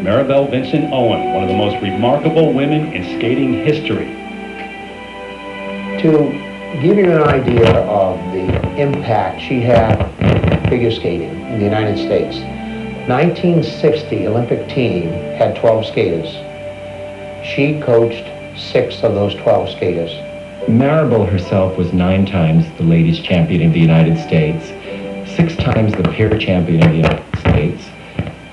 Maribel Vincent Owen, one of the most remarkable women in skating history. To give you an idea of the impact she had on figure skating in the United States, 1960 Olympic team had 12 skaters. She coached 6 of those 12 skaters. Maribel herself was 9 times the ladies champion of the United States, 6 times the pair champion of the United States,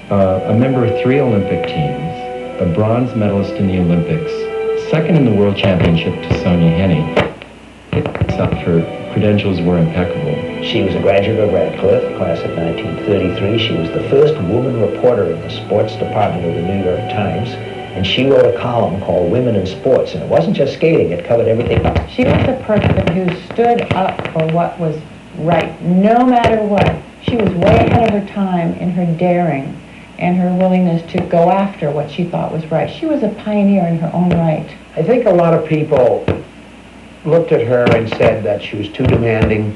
a member of 3 Olympic teams, a bronze medalist in the Olympics, second in the World Championship to Sonia Henne. Her credentials were impeccable. She was a graduate of Radcliffe, class of 1933. She was the first woman reporter in the sports department of the New York Times, and she wrote a column called Women in Sports, and it wasn't just skating, it covered everything. She was a person who stood up for what was right, no matter what. She was way ahead of her time in her daring and her willingness to go after what she thought was right. She was a pioneer in her own right. I think a lot of people looked at her and said that she was too demanding,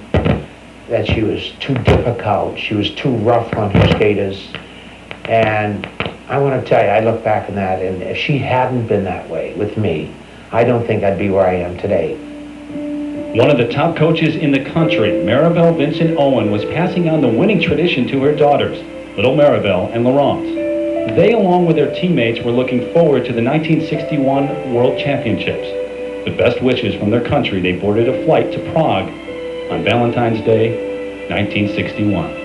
that she was too difficult, she was too rough on her skaters. And I want to tell you, I look back on that, and if she hadn't been that way with me, I don't think I'd be where I am today. One of the top coaches in the country, Maribel Vincent Owen, was passing on the winning tradition to her daughters, little Maribel and Laurence. They, along with their teammates, were looking forward to the 1961 World Championships. With best wishes from their country, they boarded a flight to Prague on Valentine's Day, 1961.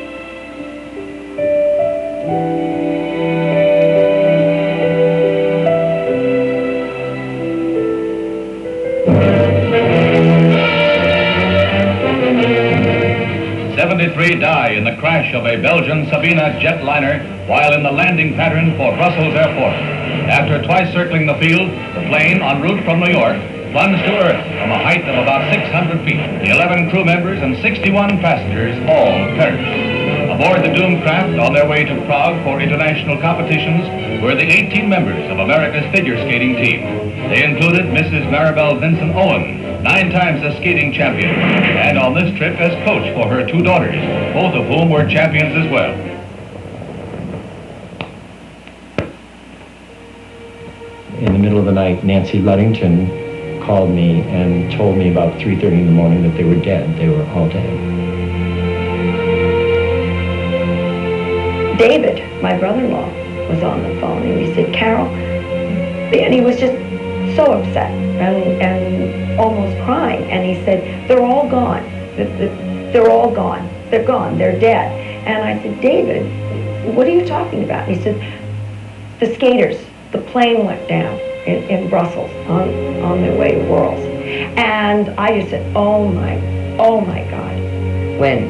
Die in the crash of a Belgian Sabena jetliner while in the landing pattern for Brussels Airport. After twice circling the field, the plane, en route from New York, plunged to Earth from a height of about 600 feet. The 11 crew members and 61 passengers all perished. Aboard the doomed craft on their way to Prague for international competitions were the 18 members of America's figure skating team. They included Mrs. Maribel Vincent Owen, 9 times a skating champion, and on this trip as coach for her 2 daughters, both of whom were champions as well. In the middle of the night, Nancy Ludington called me and told me about 3:30 in the morning that they were dead. They were all dead. David, my brother-in-law, was on the phone, and he said, Carol, and he was just so upset and almost crying, and he said, they're all gone. They're all gone. They're gone. They're dead. And I said, David, what are you talking about? And he said, the skaters, the plane went down in Brussels on their way to Worlds. And I just said, oh my God. When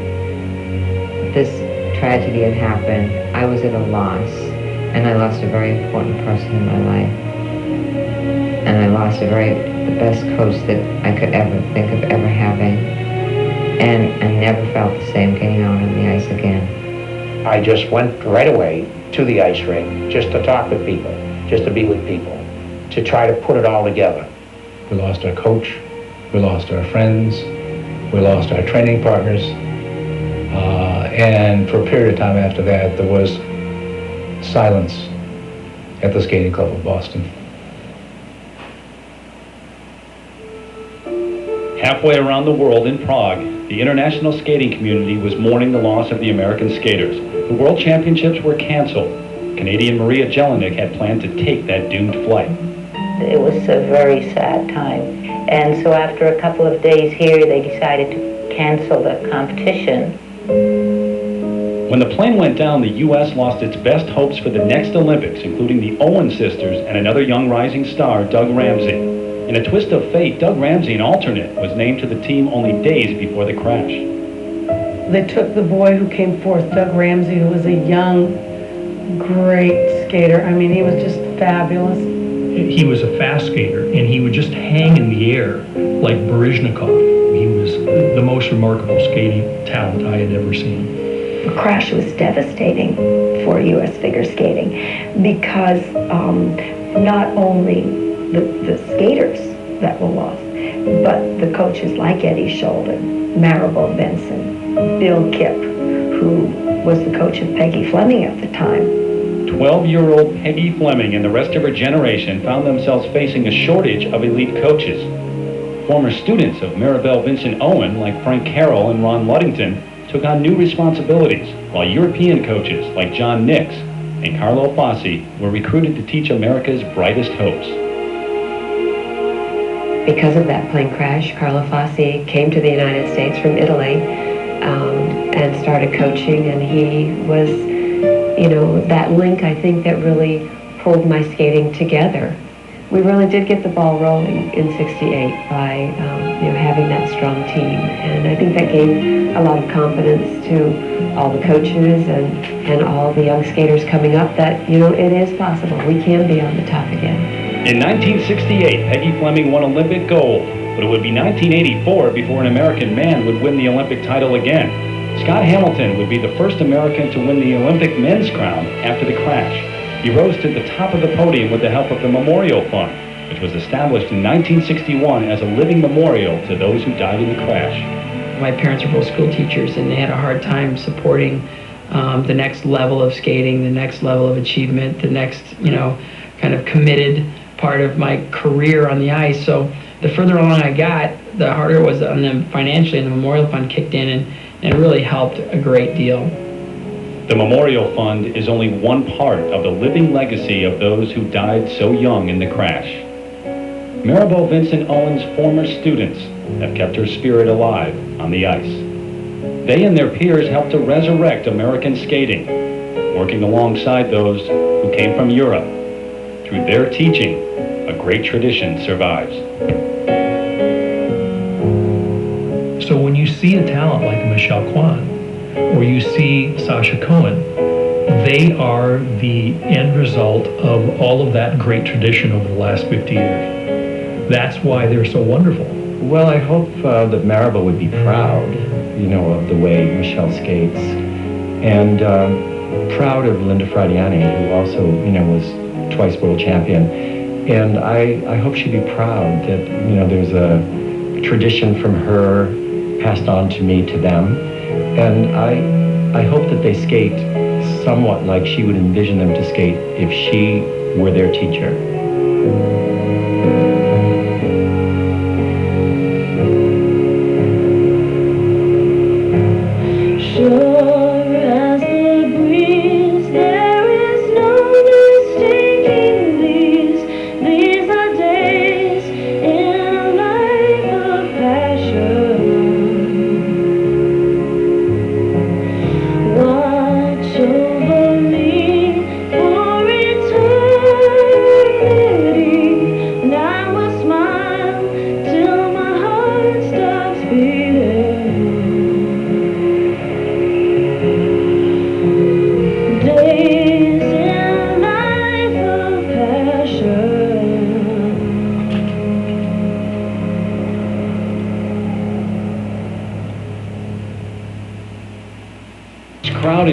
this tragedy had happened, I was at a loss, and I lost a very important person in my life. And I lost the best coach that I could ever think of ever having. And I never felt the same getting out on the ice again. I just went right away to the ice rink just to talk with people, just to be with people, to try to put it all together. We lost our coach, we lost our friends, we lost our training partners, and for a period of time after that, there was silence at the Skating Club of Boston. Halfway around the world in Prague, the international skating community was mourning the loss of the American skaters. The World Championships were canceled. Canadian Maria Jelinek had planned to take that doomed flight. It was a very sad time. And so after a couple of days here, they decided to cancel the competition. When the plane went down, the U.S. lost its best hopes for the next Olympics, including the Owen sisters and another young rising star, Doug Ramsey. In a twist of fate, Doug Ramsey, an alternate, was named to the team only days before the crash. They took the boy who came fourth, Doug Ramsey, who was a young, great skater. I mean, he was just fabulous. He was a fast skater, and he would just hang in the air like Baryshnikov. He was the most remarkable skating talent I had ever seen. The crash was devastating for U.S. figure skating because not only the skaters that were lost, but the coaches like Eddie Scholden, Maribel Vincent, Bill Kipp, who was the coach of Peggy Fleming at the time. 12-year-old Peggy Fleming and the rest of her generation found themselves facing a shortage of elite coaches. Former students of Maribel Vincent Owen, like Frank Carroll and Ron Ludington, took on new responsibilities, while European coaches like John Nix and Carlo Fassi were recruited to teach America's brightest hopes. Because of that plane crash, Carlo Fassi came to the United States from Italy and started coaching, and he was, that link, I think, that really pulled my skating together. We really did get the ball rolling in '68 by, having that strong team, and I think that gave a lot of confidence to all the coaches and all the young skaters coming up that, it is possible. We can be on the top again. In 1968, Peggy Fleming won Olympic gold, but it would be 1984 before an American man would win the Olympic title again. Scott Hamilton would be the first American to win the Olympic men's crown after the crash. He rose to the top of the podium with the help of the Memorial Fund, which was established in 1961 as a living memorial to those who died in the crash. My parents are both school teachers, and they had a hard time supporting the next level of skating, the next level of achievement, the next, kind of committed part of my career on the ice. So the further along I got, the harder it was on them financially, and the Memorial Fund kicked in and it really helped a great deal. The Memorial Fund is only one part of the living legacy of those who died so young in the crash. Maribel Vincent Owen's former students have kept her spirit alive on the ice. They and their peers helped to resurrect American skating, working alongside those who came from Europe. Through their teaching, a great tradition survives. So when you see a talent like Michelle Kwan, or you see Sasha Cohen, they are the end result of all of that great tradition over the last 50 years. That's why they're so wonderful. Well, I hope that Maribel would be proud, of the way Michelle skates, and proud of Linda Fradiani, who also, was twice world champion. And I hope she'd be proud that, there's a tradition from her passed on to me, to them. And I hope that they skate somewhat like she would envision them to skate if she were their teacher. Crowd in